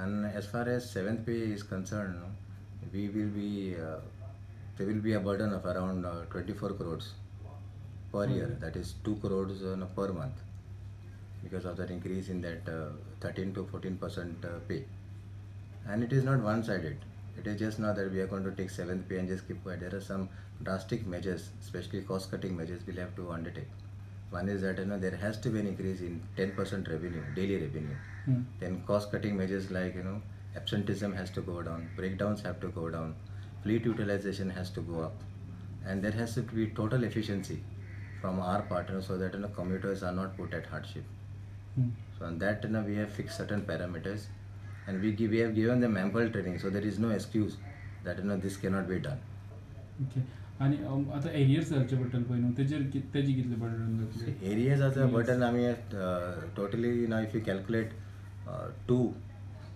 And as far as seventh pay is concerned, we will be there will be a burden of around 24 crores per year. That is 2 crores per month, because of that increase in that 13 to 14% pay. And it is not one-sided. It is just not that we are going to take seventh pay and just keep quiet. There are some drastic measures, especially cost-cutting measures, we'll have to undertake. One is that there has to be an increase in 10% revenue, daily revenue. Then cost-cutting measures like absenteeism has to go down, breakdowns have to go down, fleet utilization has to go up, and there has to be total efficiency from our part, so that commuters are not put at hardship. So on that we have fixed certain parameters, and we have given them ample training, so there is no excuse that this cannot be done. Okay. आणि आता एरियर्साचे बद्दल पळय न्हू तेजी कितले burden जातले एरियर्साचा burden आम्ही totally ना if you calculate 2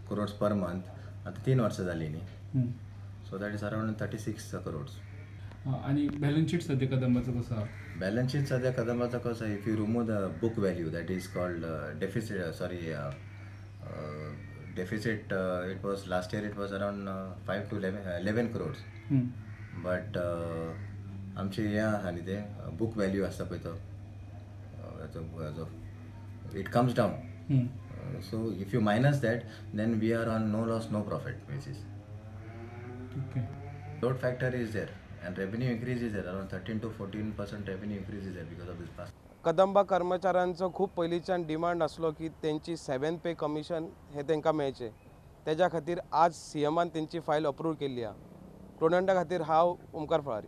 crores per month आता 3 वर्ष झाली न्ही, so that is around 36 crores. आणि बॅलन्स शीट सध्या कदंबाचं कसं आहा? बॅलन्स शीट सध्या कदंबाचं कसं आहे, if you remove the book value that is called deficit, it was last year, it was around 5 to 11 crores. But आमचे या आणि ते बुक व्हॅल्यू असता पळय तो it comes down. So if you minus that, then we are on no loss no profit basis. Okay. Load factor is there and revenue increase is there, around 13 to 14% revenue increase is there because of this pass. Kadamba कर्मचाऱ्यांचो खूप पयलींच्यान demand आसलो की तेंची 7th पे commission हे तांकां मेळचें. तेज्या खातीर आज सीएमान तेंची फायल अप्रूव केल्ली आहा. प्रुडंटा खातीर हांव ओमकार फळारी.